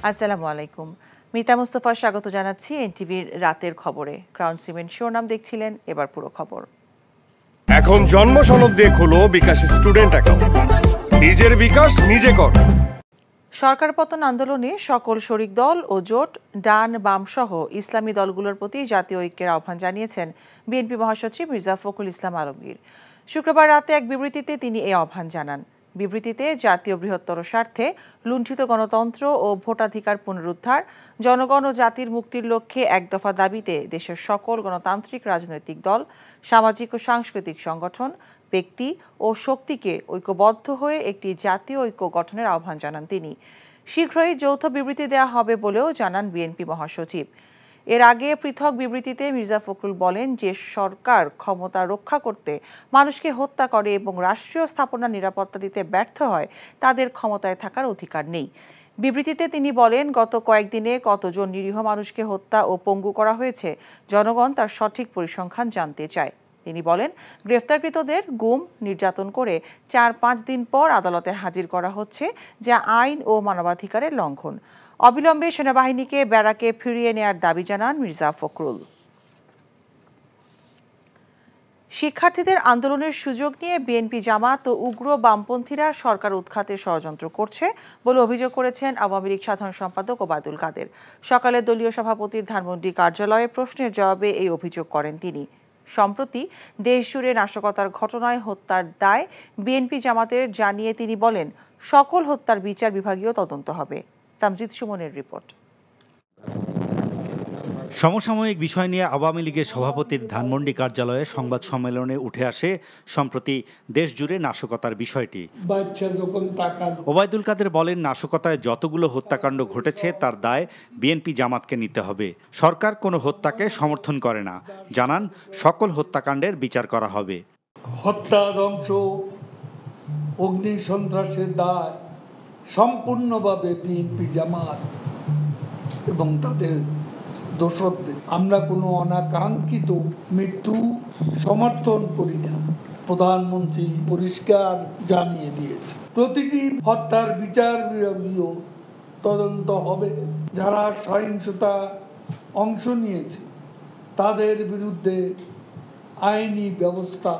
আসসালামু আলাইকুম। মিতা মুস্তফা স্বাগত জানাচ্ছি এনটিভির রাতের খবরে। ক্রাউন সিমেন্ট শিরোনাম দেখছিলেন, এবার পুরো খবর। এখন জন্ম সনদ দিয়ে খোলো বিকাশ স্টুডেন্ট অ্যাকাউন্ট। নিজের বিকাশ নিজে কর। সরকার পতন আন্দোলনে সকল শরিক দল ও জোট, ডান বাম সহ ইসলামী দলগুলোর প্রতি জাতীয় ঐক্যের আহ্বান জানিয়েছেন বিএনপি মহাসচিব মির্জা ফখরুল ইসলাম আলমগীর। শুক্রবার রাতে এক বিবৃতিতে তিনি এই আহ্বান জানান। বিবৃতিতে জাতীয় বৃহত্তর স্বার্থে লুণ্ঠিত গণতন্ত্র ও ভোটাধিকার পুনরুদ্ধার, জনগণ ও জাতির মুক্তির লক্ষ্যে এক দফা দাবিতে দেশের সকল গণতান্ত্রিক রাজনৈতিক দল, সামাজিক ও সাংস্কৃতিক সংগঠন, ব্যক্তি ও শক্তিকে ঐক্যবদ্ধ হয়ে একটি জাতীয় ঐক্য গঠনের আহ্বান জানান তিনি। শীঘ্রই যৌথ বিবৃতি দেওয়া হবে বলেও জানান বিএনপি মহাসচিব। এর আগে পৃথক বিবৃতিতে মির্জা ফখরুল বলেন, যে সরকার ক্ষমতা রক্ষা করতে মানুষকে হত্যা করে এবং রাষ্ট্রীয় স্থাপনার নিরাপত্তা দিতে ব্যর্থ হয়, তাদের ক্ষমতায় থাকার অধিকার নেই। বিবৃতিতে তিনি বলেন, গত কয়েকদিনে কতজন নিরীহ মানুষকে হত্যা ও পঙ্গু করা হয়েছে, জনগণ তার সঠিক পরিসংখ্যান জানতে চায়। তিনি বলেন, গ্রেফতারকৃতদের গুম, নির্যাতন করে ৪-৫ দিন পর আদালতে হাজির করা হচ্ছে, যা আইন ও মানবাধিকারের লঙ্ঘন। অবিলম্বে সেনাবাহিনীকে ব্যারাকে ফিরিয়ে নেয়ার দাবি জানান মির্জা ফখরুল। শিক্ষার্থীদের আন্দোলনের সুযোগ নিয়ে বিএনপি, জামাত ও উগ্র বামপন্থীরা সরকার উৎখাতের ষড়যন্ত্র করছে বলে অভিযোগ করেছেন আওয়ামী লীগ সাধারণ সম্পাদক ওবায়দুল কাদের। সকালে দলীয় সভাপতির ধানমন্ডি কার্যালয়ে প্রশ্নের জবাবে এই অভিযোগ করেন তিনি। সম্প্রতি দেশজুড়ে নাশকতার ঘটনায় হত্যার দায় বিএনপি জামাতের জানিয়ে তিনি বলেন, সকল হত্যার বিচার বিভাগীয় তদন্ত হবে। তামজিদ সুমনের রিপোর্ট। সমসাময়িক বিষয় নিয়ে আওয়ামী লীগের সভাপতির ধানমন্ডি কার্যালয়ে সংবাদ সম্মেলনে উঠে আসে সম্প্রতি দেশজুড়ে নাশকতার বিষয়টি। ওবায়দুল কাদের বলেন, নাশকতায় যতগুলো হত্যাকাণ্ড ঘটেছে তার দায় বিএনপি জামাতকে নিতে হবে। সরকার কোনো হত্যাকে সমর্থন করে না। জানান, সকল হত্যাকাণ্ডের বিচার করা হবে। হত্যা, ধ্বংস, অগ্নি সন্ত্রাসের দায় সম্পূর্ণভাবে বিএনপি জামাত এবং তাদের দোষরদের। আমরা কোনো অনাকাঙ্ক্ষিত মৃত্যু সমর্থন করি না। প্রধানমন্ত্রী পরিষ্কার জানিয়ে দিয়েছে, প্রতিটি হত্যার বিচার বিভাগীয় তদন্ত হবে। যারা সহিংসতা অংশ নিয়েছে তাদের বিরুদ্ধে আইনি ব্যবস্থা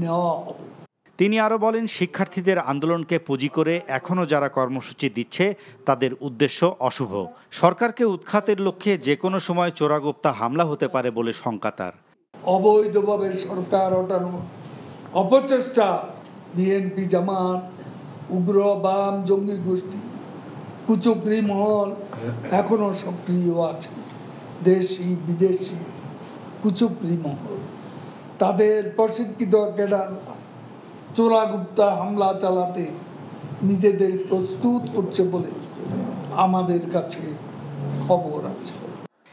নেওয়া হবে। তিনি আরও বলেন, শিক্ষার্থীদের আন্দোলনকে পুঁজি করে এখনও যারা কর্মসূচি দিচ্ছে তাদের উদ্দেশ্য অশুভ। সরকারকে উৎখাতের লক্ষ্যে যে কোনো সময় চোরাগোপ্তা হামলা হতে পারে বলে শঙ্কা তার। অবৈধভাবে সরকার ওঠানোর অপচেষ্টা বিএনপি, জামাত, উগ্র বাম জঙ্গি গোষ্ঠী, কুচক্রী মহল এখনও সক্রিয় আছে। দেশি বিদেশি কুচক্রী মহল তাদের প্রশিক্ষিত ক্যাডার চোরাগুপ্তা হামলা চালাতে নিজেদের প্রস্তুত করছে বলে আমাদের কাছে খবর আছে।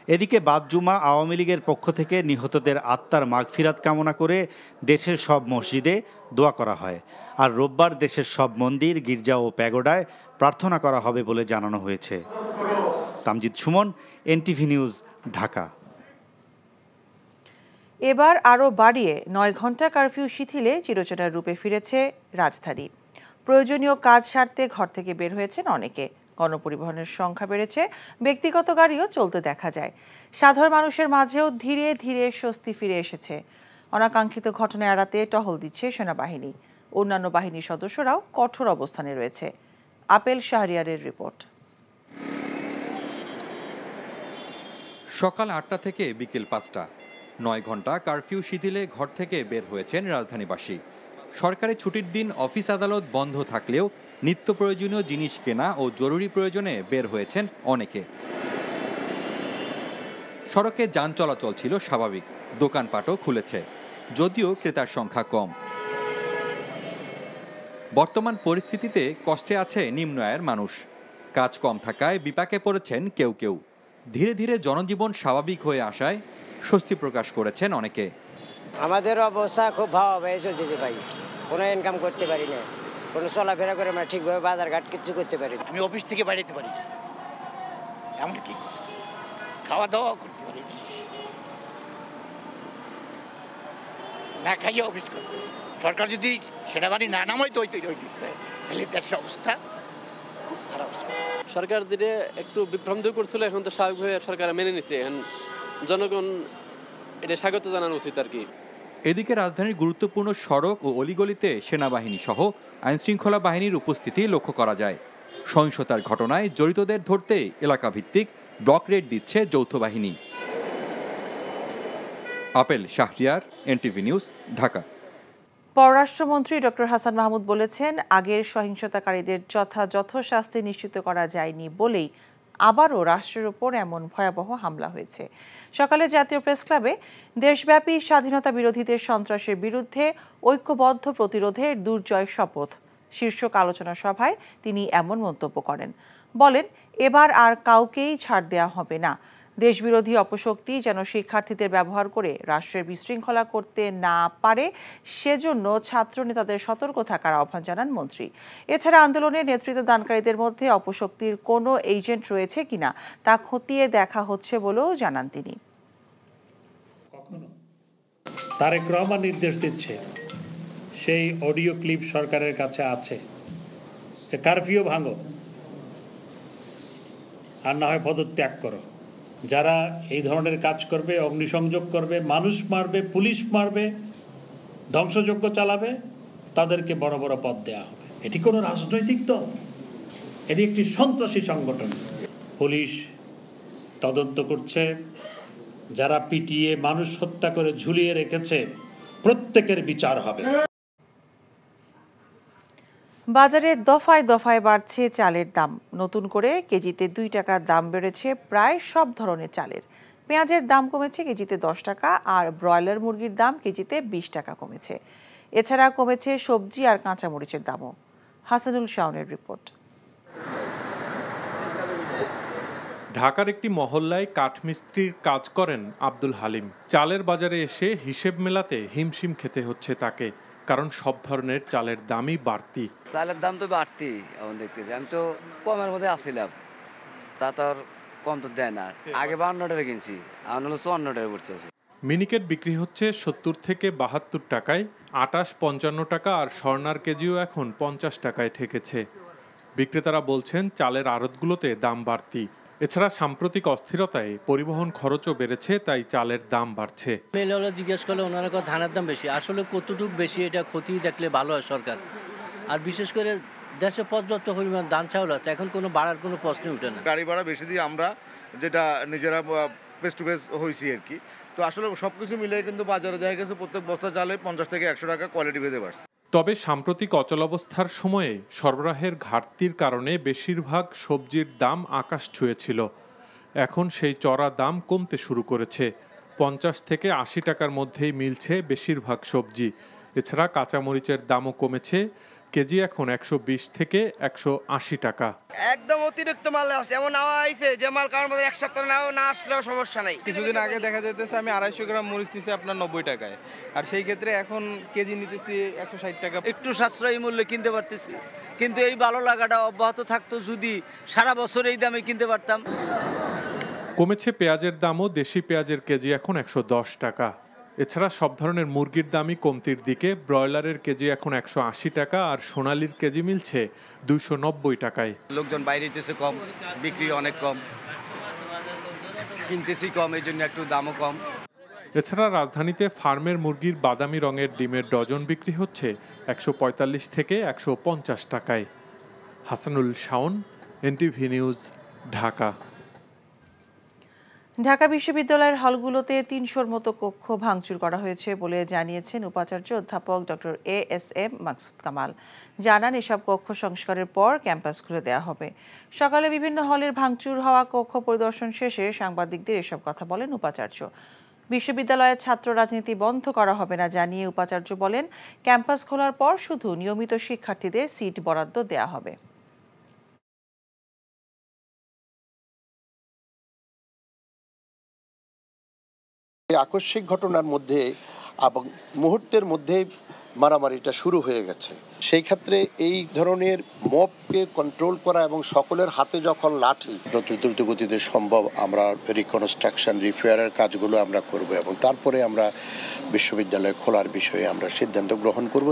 এদিকে বাদ জুমা আওয়ামী লীগের পক্ষ থেকে নিহতদের আত্মার মাগফিরাত কামনা করে দেশের সব মসজিদে দোয়া করা হয়। আর রোববার দেশের সব মন্দির, গির্জা ও প্যাগোডায় প্রার্থনা করা হবে বলে জানানো হয়েছে। Tamjid Suman, NTV news, Dhaka. এবার আরও বাড়িয়ে ৯ ঘন্টা কারফিউ শিথিলে চিরচেনার রূপে ফিরেছে রাজধানী। প্রয়োজনীয় কাজ সারতে ঘর থেকে বের হয়েছেন অনেকে। গণপরিবহনের সংখ্যা বেড়েছে, ব্যক্তিগত গাড়িও চলতে দেখা যায়। সাধারণ মানুষের মাঝেও ধীরে ধীরে স্বস্তি ফিরে এসেছে। অনাকাঙ্ক্ষিত ঘটনা এড়াতে টহল দিচ্ছে সেনাবাহিনী। অন্যান্য বাহিনীর সদস্যরাও কঠোর অবস্থানে রয়েছে। আপেল শাহরিয়ারের রিপোর্ট। সকাল ৮টা থেকে বিকেল ৫টা, ৯ ঘন্টা কারফিউ শিথিলে ঘর থেকে বের হয়েছেন রাজধানীবাসী। সরকারি ছুটির দিন অফিস আদালত বন্ধ থাকলেও নিত্য প্রয়োজনীয় জিনিস কেনা ও জরুরি প্রয়োজনে বের হয়েছেন অনেকে। সড়কে যান চলাচল ছিল স্বাভাবিক, দোকানপাটও খুলেছে, যদিও ক্রেতার সংখ্যা কম। বর্তমান পরিস্থিতিতে কষ্টে আছে নিম্ন আয়ের মানুষ। কাজ কম থাকায় বিপাকে পড়েছেন কেউ কেউ। ধীরে ধীরে জনজীবন স্বাভাবিক হয়ে আসায় স্বস্তি প্রকাশ করেছেন অনেকে। আমাদের অবস্থা খুব ভাবে চলতেছে ভাই, কোনো ইনকাম করতে পারি না, কোনো চলাফেরা করে আমরা ঠিকভাবে বাজার ঘাট কিছু করতে পারি না। আমি অফিস থেকে বাইরেতে পারি, এমনকি খাওয়া দাওয়া করতে পারি না, খাইয়ে অফিস করতে। সরকার যদি সেনাবাহিনী না নামাইতো তাহলে দেশের অবস্থা খুব খারাপ। সরকার যেটা একটু বিভ্রান্ত করছিল এখন তো স্বাভাবিকভাবে সরকার মেনে নিচ্ছে, এখন জনগণ এটা স্বাগত জানানো উচিত আর কি। এদিকে রাজধানীর গুরুত্বপূর্ণ সড়ক ও অলিগলিতে সেনাবাহিনী সহ আইনশৃঙ্খলা বাহিনীর উপস্থিতি লক্ষ্য করা যায়। সহিংসতার ঘটনায় জড়িতদের ধরতে এলাকাভিত্তিক ব্লক রেড দিচ্ছে যৌথ বাহিনী। Apple Shahriar, NTV news, Dhaka. পররাষ্ট্রমন্ত্রী ডক্টর হাসান মাহমুদ বলেছেন, আগের সহিংসতাকারীদের যথাযথ শাস্তি নিশ্চিত করা যায়নি বলেই আবারও রাষ্ট্রের উপর এমন ভয়াবহ হামলা হয়েছে। সকালে জাতীয় প্রেস ক্লাবে দেশব্যাপী স্বাধীনতা বিরোধীদের সন্ত্রাসের বিরুদ্ধে ঐক্যবদ্ধ প্রতিরোধের দুর্জয় শপথ শীর্ষক আলোচনা সভায় তিনি এমন মন্তব্য করেন। বলেন, এবার আর কাউকেই ছাড় দেওয়া হবে না। দেশবিরোধী অপশক্তি যেন শিক্ষার্থীদের ব্যবহার করে রাষ্ট্রের বিশৃঙ্খলা করতে না পারে, সেজন্য ছাত্র নেতাদের সতর্ক থাকার আহ্বান জানান মন্ত্রী। এছাড়া আন্দোলনে নেতৃত্ব দানকারীদের মধ্যে অপশক্তির কোনো এজেন্ট রয়েছে কিনা তা খতিয়ে দেখা হচ্ছে বলেও জানান তিনি। তারেক রহমান নির্দেশ দিচ্ছে, সেই অডিও ক্লিপ সরকারের কাছে আছে, যে কারফিউ ভাঙো আর না হয় পদত্যাগ করো। যারা এই ধরনের কাজ করবে, অগ্নিসংযোগ করবে, মানুষ মারবে, পুলিশ মারবে, ধ্বংসযজ্ঞ চালাবে, তাদেরকে বড় বড় পদ দেওয়া হবে। এটি কোনো রাজনৈতিক দল, এটি একটি সন্ত্রাসী সংগঠন। পুলিশ তদন্ত করছে, যারা পিটিয়ে মানুষ হত্যা করে ঝুলিয়ে রেখেছে প্রত্যেকের বিচার হবে। বাজারে দফায় দফায় বাড়ছে চালের দাম। নতুন করে কেজিতে 2 টাকার দাম বেড়েছে প্রায় সব ধরনের চালের। পেঁয়াজের দাম কমেছে কেজিতে 10 টাকা, আর ব্রয়লার মুরগির দাম কেজিতে 20 টাকা কমেছে। এছাড়া কমেছে সবজি আর কাঁচামরিচের দামও। হাসানুল শাওনের রিপোর্ট। ঢাকার একটি মহল্লায় কাঠমিস্ত্রির কাজ করেন আব্দুল হালিম। চালের বাজারে এসে হিসেব মেলাতে হিমশিম খেতে হচ্ছে তাকে, কারণ সব ধরনের চালের দামই বাড়তি। চালের দাম তো বাড়তি এখন দেখতেছি। আমি তো কমের মধ্যে আসছিলাম, তা তো আর কম তো দেয় না। আগে 52 টাকা কিনছি, এখন হলো 54 টাকা পড়তেছে। মিনিকেট বিক্রি হচ্ছে 70 থেকে 72 টাকায়, আটাশ 55 টাকা, আর স্বর্ণার কেজিও এখন 50 টাকায় ঠেকেছে। বিক্রেতারা বলছেন চালের আড়তগুলোতে দাম বাড়তি। এছাড়া সাম্প্রতিক অস্থিরতায় পরিবহন খরচও বেড়েছে, তাই চালের দাম বাড়ছে। মেলাওয়ালা জিজ্ঞেস করলে ওনারা ধানের দাম বেশি, আসলে কতটুকু বেশি এটা খতিয়ে দেখলে ভালো হয় সরকার। আর বিশেষ করে দেশে পর্যাপ্ত পরিমাণ ধান চাউল আছে, এখন কোনো বাড়ার কোনো প্রশ্ন উঠে না। গাড়ি ভাড়া বেশি দিয়ে আমরা যেটা নিজেরা ফেস টু ফেস হয়েছি আর কি। তো আসলে সবকিছু মিলে কিন্তু বাজারে দেখা গেছে প্রত্যেক বস্তা চালে 50 থেকে 100 টাকা কোয়ালিটি ভেদে বাড়ছে। তবে সাম্প্রতিক অচলাবস্থার সময়ে সরবরাহের ঘাটতির কারণে বেশিরভাগ সবজির দাম আকাশ ছুঁয়েছিল। এখন সেই চড়া দাম কমতে শুরু করেছে। 50 থেকে 80 টাকার মধ্যেই মিলছে বেশিরভাগ সবজি। এছাড়া কাঁচামরিচের দামও কমেছে, কেজি এখন 120 থেকে 180 টাকা। একদম অতিরিক্ত মাল আছে, এমন নেওয়া হয়েছে যে মাল কারোর মধ্যে এক সপ্তাহ না আসলেও সমস্যা নাই। কিছুদিন আগে দেখা যেতেছে আমি 250 গ্রাম মরিচ নিছি আপনার 90 টাকায়, আর সেই ক্ষেত্রে এখন কেজি নিতেছি 160 টাকা। একটু সাশ্রয়ী মূল্যে কিনতে পারতেছি, কিন্তু এই ভালো লাগাটা অব্যাহত থাকতো যদি সারা বছর এই দামে কিনতে পারতাম। কমেছে পেঁয়াজের দামও, দেশি পেঁয়াজের কেজি এখন 110 টাকা। এছাড়া সব ধরনের মুরগির দামই কমতির দিকে। ব্রয়লারের কেজি এখন 180 টাকা, আর সোনালির কেজি মিলছে 290 টাকায়। লোকজন বাইরে যেতেছে কম, বিক্রি অনেক কম, কিনতেছি কম, এই জন্য একটু দামও কম। এছাড়া রাজধানীতে ফার্মের মুরগির বাদামি রঙের ডিমের ডজন বিক্রি হচ্ছে 145 থেকে 150 টাকায়। Hasanul Shaon, NTV news, Dhaka. ঢাকা বিশ্ববিদ্যালয়ের হলগুলোতে 300-র মতো কক্ষ ভাঙচুর করা হয়েছে বলে জানিয়েছেন উপাচার্য অধ্যাপক ডক্টর ASM মাকসুদ কামাল। জানান, এসব কক্ষ সংস্কারের পর ক্যাম্পাস খুলে দেওয়া হবে। সকালে বিভিন্ন হলের ভাঙচুর হওয়া কক্ষ পরিদর্শন শেষে সাংবাদিকদের এসব কথা বলেন উপাচার্য। বিশ্ববিদ্যালয়ের ছাত্র রাজনীতি বন্ধ করা হবে না জানিয়ে উপাচার্য বলেন, ক্যাম্পাস খোলার পর শুধু নিয়মিত শিক্ষার্থীদের সিট বরাদ্দ দেওয়া হবে। আকস্মিক ঘটনার মধ্যে এবং মুহূর্তের মধ্যে মারামারিটা শুরু হয়ে গেছে। সেই ক্ষেত্রে এই ধরনের মবকে কন্ট্রোল করা এবং সকলের হাতে যখন লাঠি, দ্রুত গতিতে সম্ভব আমরা রিকনস্ট্রাকশন রিপেয়ারের কাজগুলো আমরা করব এবং তারপরে আমরা বিশ্ববিদ্যালয় খোলার বিষয়ে আমরা সিদ্ধান্ত গ্রহণ করব।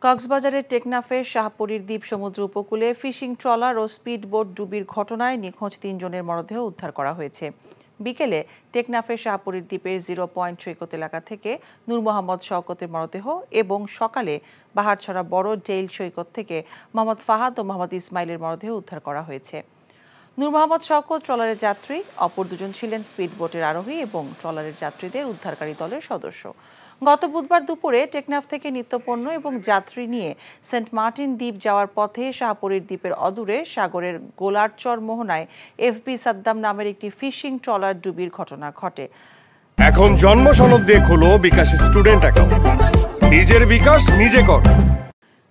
কক্সবাজারের টেকনাফের শাহপরীর দ্বীপ সমুদ্র উপকূলে ফিশিং ট্রলার ও স্পিডবোট ডুবির ঘটনায় নিখোঁজ ৩ জনের মরদেহ উদ্ধার করা হয়েছে। বিকেলে টেকনাফের শাহপরীর দ্বীপের 0 পয়েন্ট সৈকত এলাকা থেকে নূর মোহাম্মদ শওকতের মরদেহ এবং সকালে বাহারছড়া বড় ডেইল সৈকত থেকে মোহাম্মদ ফাহাদ ও মোহাম্মদ ইসমাইলের মরদেহ উদ্ধার করা হয়েছে। নূর মোহাম্মদ শওকত ট্রলারের যাত্রী, অপর দুজন ছিলেন স্পিডবোটের আরোহী এবং ট্রলারের যাত্রীদের উদ্ধারকারী দলের সদস্য। গত বুধবার দুপুরে টেকনাফ থেকে নিত্যপণ্য এবং যাত্রী নিয়ে সেন্ট মার্টিন দ্বীপ যাওয়ার পথে শাহপরীর দ্বীপের অদূরে সাগরের গোলারচর মোহনায় এফবি সাদ্দাম নামের একটি ফিশিং ট্রলার ডুবির ঘটনা ঘটে। এখন জন্ম সনদ দিয়ে খোলো বিকাশ স্টুডেন্ট অ্যাকাউন্ট। নিজের বিকাশ নিজে কর।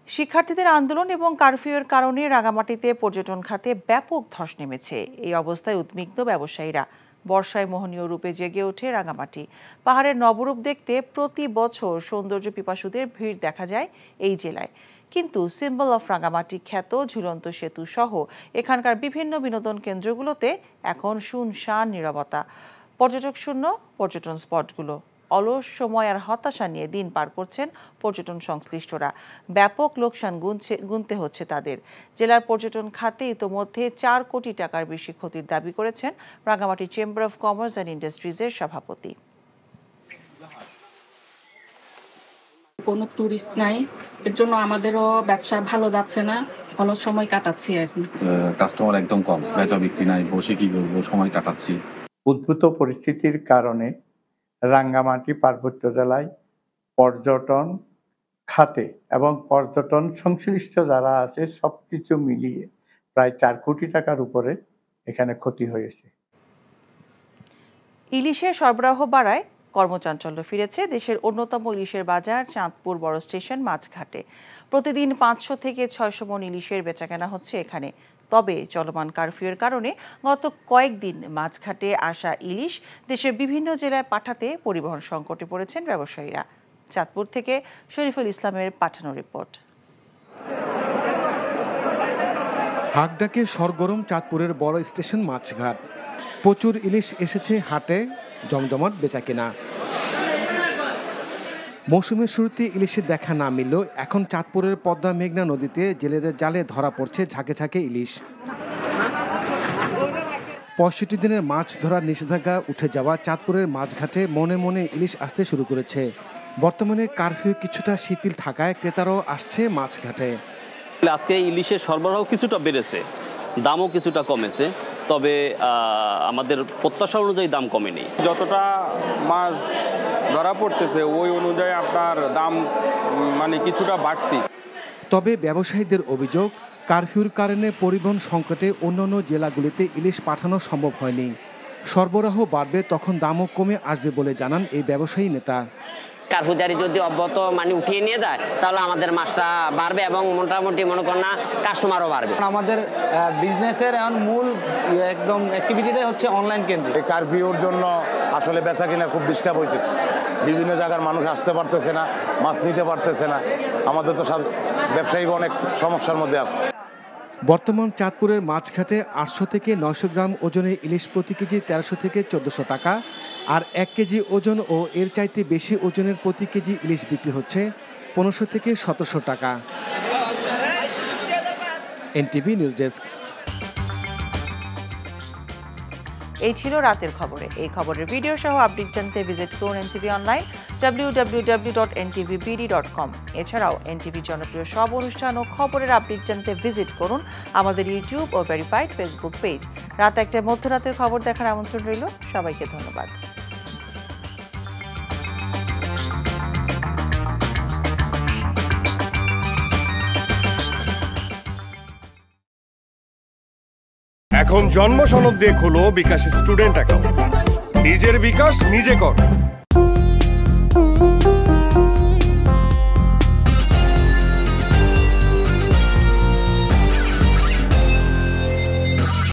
শিক্ষার্থীদের আন্দোলন এবং কারফিউয়ের কারণে রাঙামাটিতে পর্যটন খাতে ব্যাপক ধস নেমেছে। এই অবস্থায় উদ্বিগ্ন ব্যবসায়ীরা। বর্ষায় মোহনীয় রূপে জেগে ওঠে রাঙামাটি। পাহাড়ের নবরূপ দেখতে প্রতি বছর সৌন্দর্য পিপাসুদের ভিড় দেখা যায় এই জেলায়। কিন্তু সিম্বল অফ রাঙামাটি খ্যাত ঝুলন্ত সেতু সহ এখানকার বিভিন্ন বিনোদন কেন্দ্রগুলোতে এখন শুনশান নীরবতা। পর্যটক শূন্য পর্যটন স্পটগুলো। অলস সময় আর হতাশা নিয়ে দিন পার করছেন পর্যটন সংশ্লিষ্টরা। ব্যাপক লোকসান গুনতে হচ্ছে তাদের। জেলার পর্যটন খাতে ইতোমধ্যে 4 কোটি টাকার বেশি ক্ষতির দাবি করেছেন Rangamati chamber of commerce and ইন্ডাস্ট্রিজের সভাপতি। কোনো টুরিস্ট নাই, এর জন্য আমাদেরও ব্যবসা ভালো যাচ্ছে না, ভালো সময় কাটাচ্ছি। এখন কাস্টমার একদম কম, বেচা বিক্রি নাই, বসে কি করবো, সময় কাটাচ্ছি। উদ্ভূত পরিস্থিতির কারণে রাঙ্গামাটি পার্বত্য জেলায় পর্যটন খাতে এবং পর্যটন সংশ্লিষ্ট যারা আছে সবকিছু মিলিয়ে প্রায় 4 কোটি টাকার উপরে এখানে ক্ষতি হয়েছে। ইলিশের সরবরাহ বাড়ায় কর্মচাঞ্চল্য ফিরেছে দেশের অন্যতম ইলিশের বাজার চাঁদপুর বড় স্টেশন মাছঘাটে। প্রতিদিন 500 থেকে 600 মণ ইলিশের বেচাকেনা হচ্ছে এখানে। তবে চলমান কারফিউয়ের কারণে গত কয়েকদিন মাছঘাটে আসা ইলিশ দেশের বিভিন্ন জেলায় পাঠাতে পরিবহন সংকটে পড়েছেন ব্যবসায়ীরা। চাঁদপুর থেকে শরীফুল ইসলামের পাঠানো রিপোর্ট। হাকডাকে সরগরম চাঁদপুরের বড় স্টেশন মাছঘাট। প্রচুর ইলিশ এসেছে হাটে, জমজমাট বেচাকেনা। মৌসুমের শুরুতে ইলিশের দেখা না মিললেও এখন চাঁদপুরের পদ্মা মেঘনা নদীতে জেলেদের জালে ধরা পড়ছে ঝাঁকে ঝাঁকে ইলিশ। 65 দিনের মাছ ধরার নিষেধাজ্ঞা উঠে যাওয়া চাঁদপুরের মাছঘাটে মনে মনে ইলিশ আসতে শুরু করেছে। বর্তমানে কারফিউ কিছুটা শিথিল থাকায় ক্রেতারাও আসছে মাছঘাটে। আজকে ইলিশের সরবরাহ কিছুটা বেড়েছে, দামও কিছুটা কমেছে, তবে আমাদের প্রত্যাশা অনুযায়ী দাম কমেনি। যতটা মাছ ধরা পড়তেছে ওই অনুযায়ী আপনার দাম মানে কিছুটা বাড়তি। তবে ব্যবসায়ীদের অভিযোগ, কারফিউর কারণে পরিবহন সংকটে অন্যান্য জেলাগুলিতে ইলিশ পাঠানো সম্ভব হয়নি। সরবরাহ বাড়বে তখন দামও কমে আসবে বলে জানান এই ব্যবসায়ী নেতা। কারফিউ জারি যদি অব্যাহত উঠিয়ে নিয়ে যায় তাহলে আমাদের মাছটা বাড়বে এবং মোটামুটি মনে করেন না কাস্টমারও বাড়বে। আমাদের বিজনেসের এখন মূল একদম অ্যাক্টিভিটিটাই হচ্ছে অনলাইন কেন্দ্র। এই কারফিউর জন্য আসলে বেচা কিনা খুব ডিস্টার্ব হইতেছে। বিভিন্ন জায়গার মানুষ আসতে পারতেছে না, মাছ নিতে পারতেছে না। আমাদের তো ব্যবসায়ী অনেক সমস্যার মধ্যে আছে। বর্তমান চাঁদপুরের মাছঘাটে 800 থেকে 900 গ্রাম ওজনের ইলিশ প্রতি কেজি 1300 থেকে 1400 টাকা, আর 1 কেজি ওজন ও এর চাইতে বেশি ওজনের প্রতি কেজি ইলিশ বিক্রি হচ্ছে 1500 থেকে 1700 টাকা। NTV news desk. এই ছিল রাতের খবরে। এই খবরের ভিডিও সহ আপডেট জানতে ভিজিট করুন এনটিভি অনলাইন www.ntvbd.com। এছাড়াও এনটিভি জনপ্রিয় সব অনুষ্ঠান ও খবরের আপডেট জানতে ভিজিট করুন আমাদের ইউটিউব ও ভেরিফাইড ফেসবুক পেজ। রাত 1টায় মধ্যরাতের খবর দেখার আমন্ত্রণ রইল। সবাইকে ধন্যবাদ। এখন জন্ম সনদ দিয়ে খোলো বিকাশ স্টুডেন্ট অ্যাকাউন্ট। নিজের বিকাশ নিজে কর।